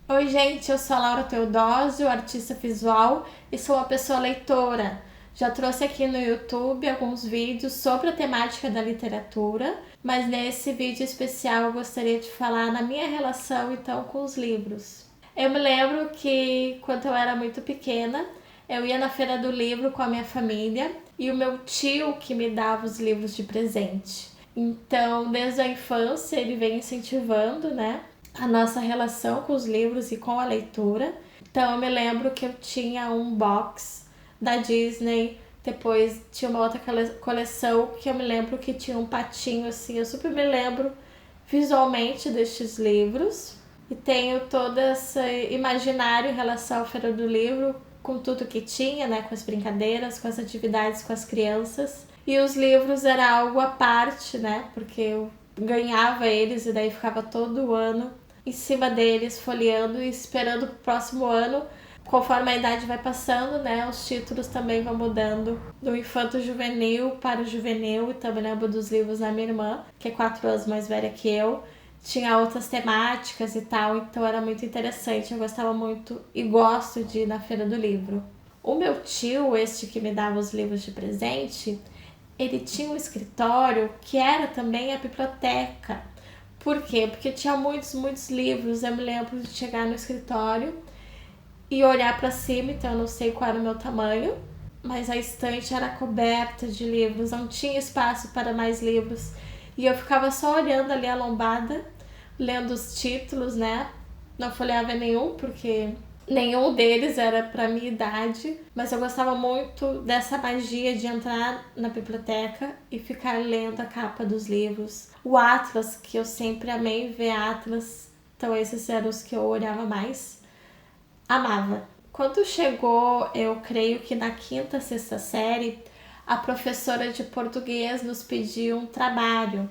Oi, gente, eu sou a Laura Teodósio, artista visual e sou uma pessoa leitora. Já trouxe aqui no YouTube alguns vídeos sobre a temática da literatura, mas nesse vídeo especial eu gostaria de falar na minha relação então com os livros. Eu me lembro que quando eu era muito pequena, eu ia na feira do livro com a minha família e o meu tio que me dava os livros de presente. Então, desde a infância, ele vem incentivando, né, a nossa relação com os livros e com a leitura. Então, eu me lembro que eu tinha um box da Disney, depois tinha uma outra coleção que eu me lembro que tinha um patinho assim. Eu super me lembro visualmente destes livros e tenho todo esse imaginário em relação à Feira do Livro, com tudo que tinha, né, com as brincadeiras, com as atividades com as crianças. E os livros era algo à parte, né, porque eu ganhava eles e daí ficava todo ano em cima deles, folheando e esperando o próximo ano. Conforme a idade vai passando, né, os títulos também vão mudando do infanto juvenil para o juvenil. Então eu lembro dos livros da minha irmã, que é 4 anos mais velha que eu. Tinha outras temáticas e tal, então era muito interessante. Eu gostava muito e gosto de ir na Feira do Livro. O meu tio, este que me dava os livros de presente, ele tinha um escritório que era também a biblioteca. Por quê? Porque tinha muitos livros. Eu me lembro de chegar no escritório e olhar para cima, então eu não sei qual era o meu tamanho, mas a estante era coberta de livros, não tinha espaço para mais livros. E eu ficava só olhando ali a lombada, lendo os títulos, né? Não folheava nenhum, porque nenhum deles era para minha idade, mas eu gostava muito dessa magia de entrar na biblioteca e ficar lendo a capa dos livros. O Atlas, que eu sempre amei ver Atlas, então esses eram os que eu olhava mais. Amava. Quando chegou, eu creio que na quinta, sexta série, a professora de português nos pediu um trabalho.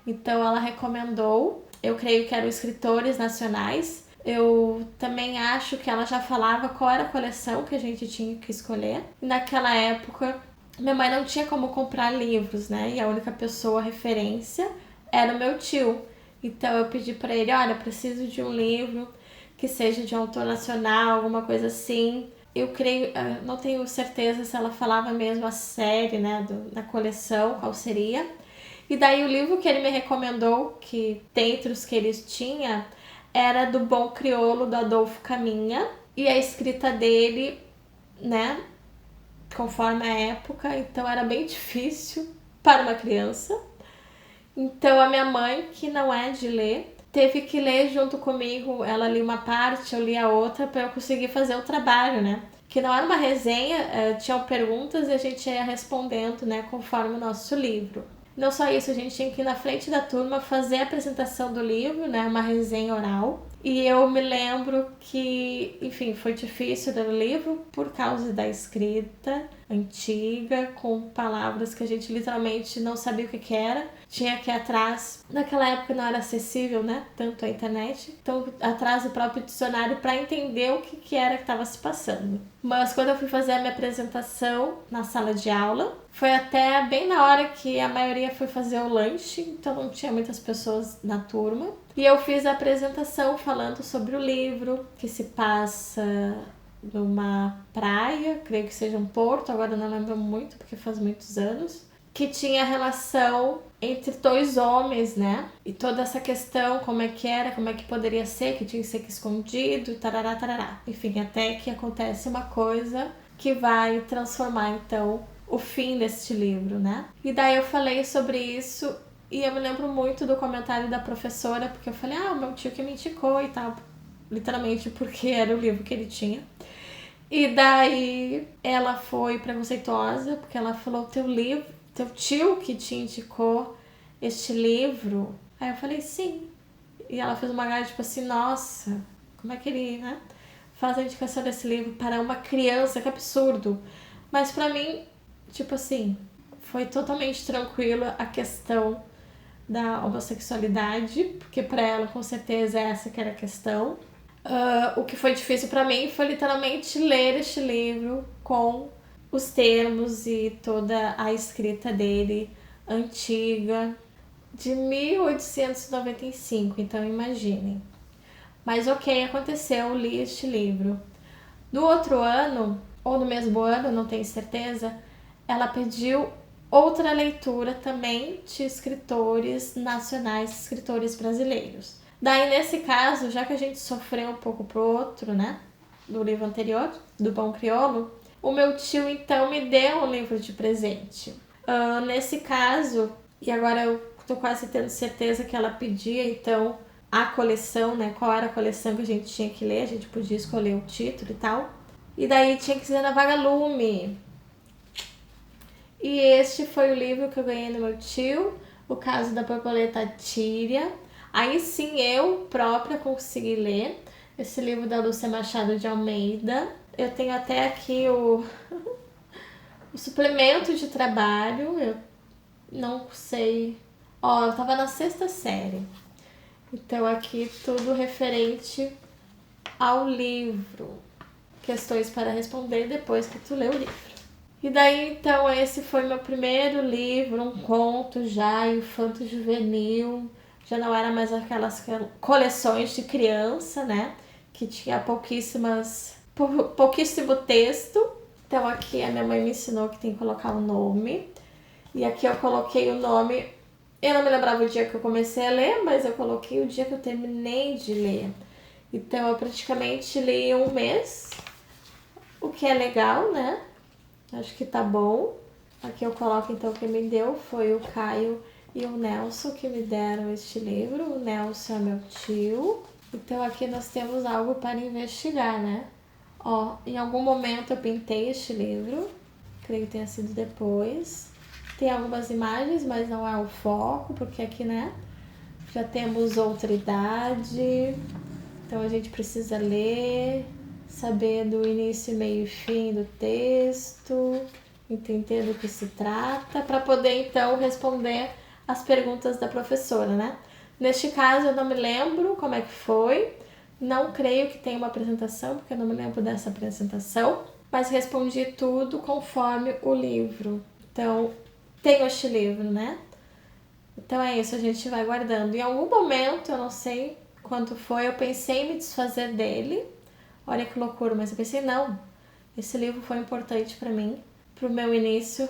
Então ela recomendou, eu creio que eram escritores nacionais. Eu também acho que ela já falava qual era a coleção que a gente tinha que escolher. E naquela época, minha mãe não tinha como comprar livros, né? E a única pessoa referência era o meu tio. Então eu pedi para ele, olha, preciso de um livro que seja de um autor nacional, alguma coisa assim. Eu creio, não tenho certeza se ela falava mesmo a série, né, da coleção, qual seria. E daí o livro que ele me recomendou, que dentre os que ele tinha, era do Bom Crioulo, do Adolfo Caminha. E a escrita dele, né, conforme a época, então era bem difícil para uma criança. Então a minha mãe, que não é de ler, teve que ler junto comigo. Ela lia uma parte, eu lia a outra para eu conseguir fazer o trabalho, né? Que não era uma resenha, tinham perguntas e a gente ia respondendo, né, conforme o nosso livro. Não só isso, a gente tinha que ir na frente da turma fazer a apresentação do livro, né, uma resenha oral. E eu me lembro que, enfim, foi difícil ler o livro por causa da escrita antiga, com palavras que a gente literalmente não sabia o que era. Tinha que ir atrás. Naquela época não era acessível, né? Tanto a internet. Então, atrás do próprio dicionário para entender o que era que estava se passando. Mas quando eu fui fazer a minha apresentação na sala de aula, foi até bem na hora que a maioria foi fazer o lanche, então não tinha muitas pessoas na turma. E eu fiz a apresentação falando sobre o livro, que se passa numa praia, creio que seja um porto, agora não lembro muito porque faz muitos anos, que tinha relação entre dois homens, né? E toda essa questão, como é que era, como é que poderia ser, que tinha que ser escondido, tarará, tarará. Enfim, até que acontece uma coisa que vai transformar, então, o fim deste livro, né? E daí eu falei sobre isso e eu me lembro muito do comentário da professora, porque eu falei, o meu tio que me indicou e tal, literalmente porque era o livro que ele tinha. E daí ela foi preconceituosa, porque ela falou, teu tio que te indicou este livro? Aí eu falei, sim. E ela fez uma cara tipo assim, nossa, como é que ele, né, faz a indicação desse livro para uma criança, que absurdo. Mas pra mim, tipo assim, foi totalmente tranquila a questão da homossexualidade, porque pra ela com certeza essa que era a questão. O que foi difícil pra mim foi literalmente ler este livro com os termos e toda a escrita dele antiga, de 1895, então imaginem. Mas ok, aconteceu, li este livro. No outro ano, ou no mesmo ano, não tenho certeza, ela pediu outra leitura também de escritores nacionais, escritores brasileiros. Daí, nesse caso, já que a gente sofreu um pouco pro outro, né, do livro anterior, do Bom Crioulo, o meu tio, então, me deu um livro de presente. Nesse caso, e agora eu tô quase tendo certeza que ela pedia, então, a coleção, né, qual era a coleção que a gente tinha que ler, a gente podia escolher o título e tal. E daí tinha que ser na Vagalume. E este foi o livro que eu ganhei no meu tio, O Caso da Borboleta Tíria. Aí sim eu própria consegui ler esse livro da Lúcia Machado de Almeida. Eu tenho até aqui o suplemento de trabalho. Eu não sei. Ó, eu tava na 6ª série. Então aqui tudo referente ao livro. Questões para responder depois que tu lê o livro. E daí, então, esse foi meu primeiro livro, um conto já infanto-juvenil. Já não era mais aquelas coleções de criança, né? Que tinha pouquíssimo texto. Então aqui a minha mãe me ensinou que tem que colocar o nome. E aqui eu coloquei o nome. Eu não me lembrava o dia que eu comecei a ler, mas eu coloquei o dia que eu terminei de ler. Então eu praticamente li um mês, o que é legal, né? Acho que tá bom. Aqui eu coloco então quem me deu foi o Caio e o Nelson que me deram este livro. O Nelson é meu tio. Então aqui nós temos algo para investigar, né? Ó, em algum momento eu pintei este livro. Creio que tenha sido depois. Tem algumas imagens, mas não é o foco, porque aqui, né? Já temos outra idade. Então a gente precisa ler, saber do início, meio e fim do texto, entender do que se trata, para poder então responder as perguntas da professora, né? Neste caso eu não me lembro como é que foi, não creio que tenha uma apresentação, porque eu não me lembro dessa apresentação, mas respondi tudo conforme o livro. Então, tenho este livro, né? Então é isso, a gente vai guardando. Em algum momento, eu não sei quando foi, eu pensei em me desfazer dele. Olha que loucura, mas eu pensei, não, esse livro foi importante para mim, pro meu início,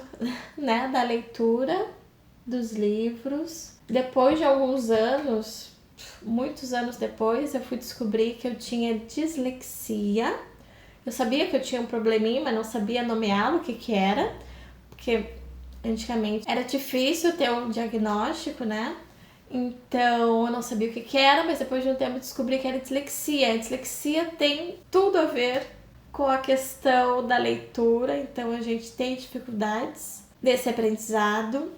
né, da leitura dos livros. Depois de alguns anos, muitos anos depois, eu fui descobrir que eu tinha dislexia. Eu sabia que eu tinha um probleminha, mas não sabia nomeá-lo, o que era, porque antigamente era difícil ter um diagnóstico, né? Então eu não sabia o que era, mas depois de um tempo descobri que era dislexia. A dislexia tem tudo a ver com a questão da leitura, então a gente tem dificuldades desse aprendizado.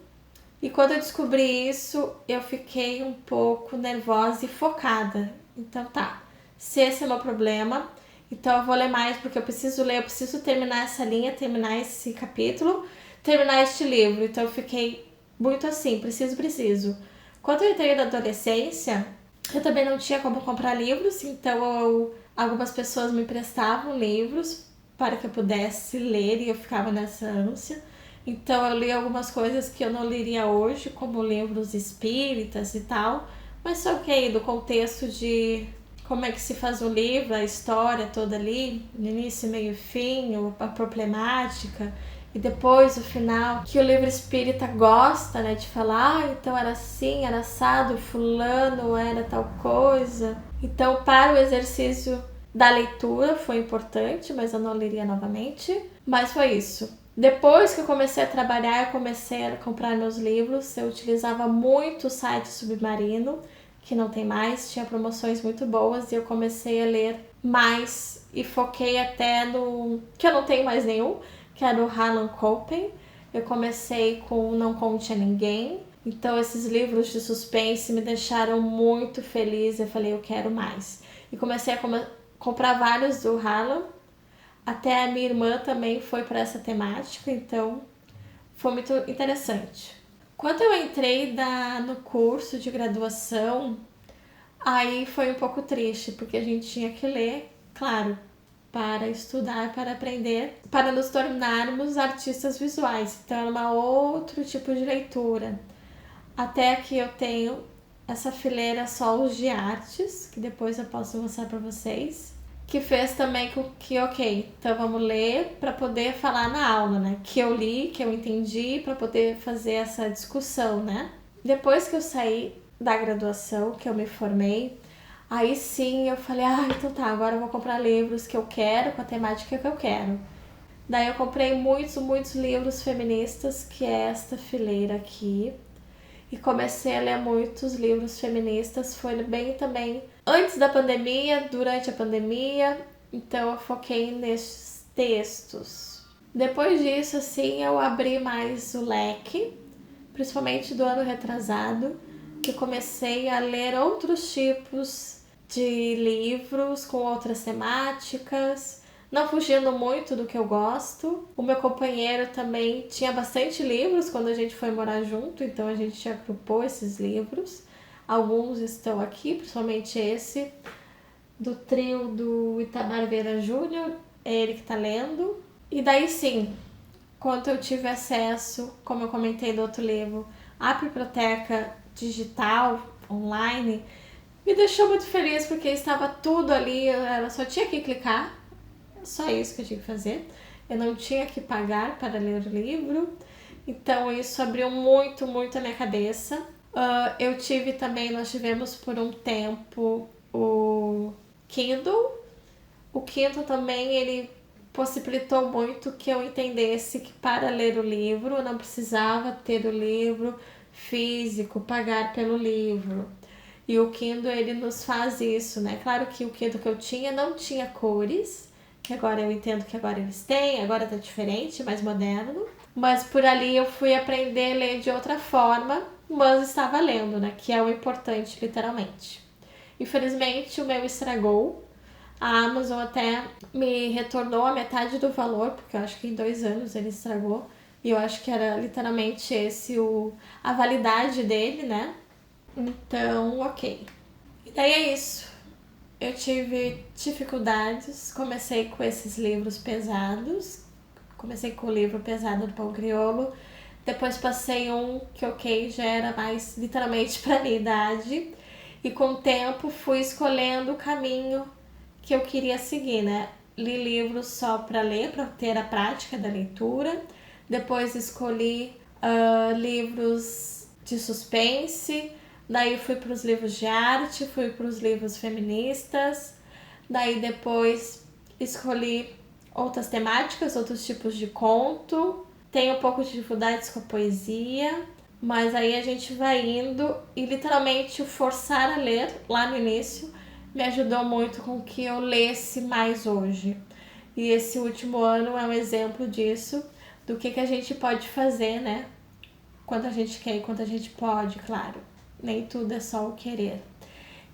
E quando eu descobri isso, eu fiquei um pouco nervosa e focada. Então tá, se esse é o meu problema, então eu vou ler mais porque eu preciso ler, eu preciso terminar essa linha, terminar esse capítulo, terminar este livro. Então eu fiquei muito assim, preciso. Quando eu entrei na adolescência, eu também não tinha como comprar livros, então algumas pessoas me emprestavam livros para que eu pudesse ler e eu ficava nessa ânsia. Então eu li algumas coisas que eu não leria hoje, como livros espíritas e tal, mas só que do contexto de como é que se faz um livro, a história toda ali, início, meio e fim, a problemática, e depois o final, que o livro espírita gosta, né, de falar, então era assim, era assado, fulano era tal coisa. Então para o exercício da leitura foi importante, mas eu não leria novamente. Mas foi isso. Depois que eu comecei a trabalhar, eu comecei a comprar meus livros. Eu utilizava muito o site Submarino, que não tem mais, tinha promoções muito boas, e eu comecei a ler mais e foquei até no que eu não tenho mais nenhum, que era o Harlan Coben. Eu comecei com Não Conte a Ninguém. Então esses livros de suspense me deixaram muito feliz. Eu falei, eu quero mais. E comecei a comprar vários do Harlan. Até a minha irmã também foi para essa temática, então foi muito interessante. Quando eu entrei no curso de graduação, aí foi um pouco triste, porque a gente tinha que ler, claro, para estudar, para aprender, para nos tornarmos artistas visuais. Então era outro tipo de leitura. Até que eu tenho essa fileira Solos de Artes, que depois eu posso mostrar para vocês, que fez também com que, ok, então vamos ler para poder falar na aula, né? Que eu li, que eu entendi, para poder fazer essa discussão, né? Depois que eu saí da graduação, que eu me formei, aí sim eu falei, então tá, agora eu vou comprar livros que eu quero, com a temática que eu quero. Daí eu comprei muitos livros feministas, que é esta fileira aqui. E comecei a ler muitos livros feministas, foi bem também antes da pandemia, durante a pandemia, então eu foquei nesses textos. Depois disso, assim, eu abri mais o leque, principalmente do ano retrasado, que comecei a ler outros tipos de livros com outras temáticas, não fugindo muito do que eu gosto. O meu companheiro também tinha bastante livros quando a gente foi morar junto, então a gente agrupou esses livros. Alguns estão aqui, principalmente esse do trio do Itamar Vieira Júnior, é ele que está lendo. E daí sim, quando eu tive acesso, como eu comentei do outro livro, à biblioteca digital, online, me deixou muito feliz porque estava tudo ali, ela só tinha que clicar, só isso que eu tinha que fazer. Eu não tinha que pagar para ler o livro, então isso abriu muito a minha cabeça. Eu tive também, nós tivemos por um tempo o Kindle. O Kindle também, ele possibilitou muito que eu entendesse que para ler o livro eu não precisava ter o livro físico, pagar pelo livro. E o Kindle, ele nos faz isso, né? Claro que o Kindle que eu tinha não tinha cores, que agora eu entendo que agora eles têm, agora tá diferente, mais moderno. Mas por ali eu fui aprender a ler de outra forma, mas estava lendo, né? Que é o importante, literalmente. Infelizmente o meu estragou. A Amazon até me retornou a metade do valor, porque eu acho que em 2 anos ele estragou. E eu acho que era literalmente a validade dele, né? Então, ok. E daí é isso. Eu tive dificuldades, comecei com esses livros pesados. Comecei com o livro pesado do Pão Crioulo. Depois passei um que, ok, já era mais literalmente para minha idade. E com o tempo fui escolhendo o caminho que eu queria seguir, né? Li livros só para ler, para ter a prática da leitura. Depois escolhi livros de suspense. Daí fui para os livros de arte, fui para os livros feministas. Daí depois escolhi outras temáticas, outros tipos de conto. Tenho um pouco de dificuldades com a poesia, mas aí a gente vai indo e literalmente o forçar a ler lá no início me ajudou muito com que eu lesse mais hoje. E esse último ano é um exemplo disso, do que a gente pode fazer, né? Quando a gente quer e quando a gente pode, claro. Nem tudo é só o querer.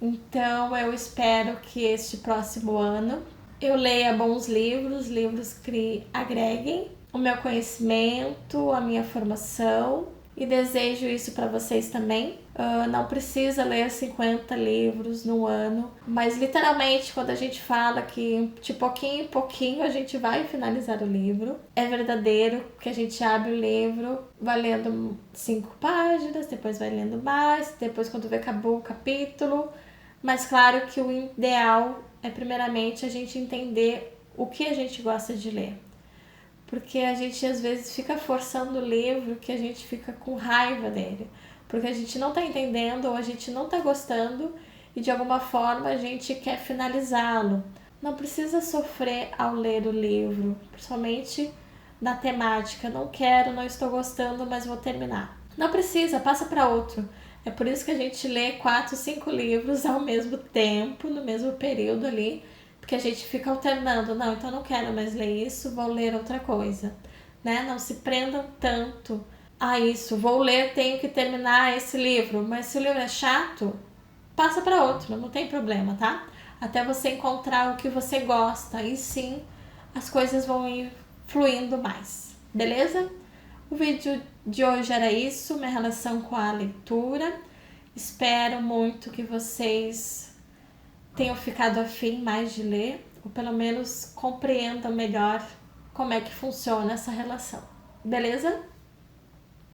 Então eu espero que este próximo ano eu leia bons livros, livros que agreguem o meu conhecimento, a minha formação, e desejo isso para vocês também. Não precisa ler 50 livros no ano, mas literalmente quando a gente fala que de pouquinho em pouquinho a gente vai finalizar o livro, é verdadeiro, que a gente abre o livro, vai lendo 5 páginas, depois vai lendo mais, depois quando vê acabou o capítulo. Mas claro que o ideal é primeiramente a gente entender o que a gente gosta de ler. Porque a gente às vezes fica forçando o livro, que a gente fica com raiva dele. Porque a gente não está entendendo ou a gente não está gostando e de alguma forma a gente quer finalizá-lo. Não precisa sofrer ao ler o livro, principalmente na temática. Não quero, não estou gostando, mas vou terminar. Não precisa, passa para outro. É por isso que a gente lê 4, 5 livros ao mesmo tempo, no mesmo período ali, porque a gente fica alternando. Não, então não quero mais ler isso, vou ler outra coisa, né? Não se prendam tanto a isso. Vou ler, tenho que terminar esse livro, mas se o livro é chato, passa para outro, não tem problema, tá? Até você encontrar o que você gosta, aí sim as coisas vão ir fluindo mais, beleza? O vídeo de hoje era isso, minha relação com a leitura. Espero muito que vocês tenham ficado afim mais de ler, ou pelo menos compreendam melhor como é que funciona essa relação. Beleza?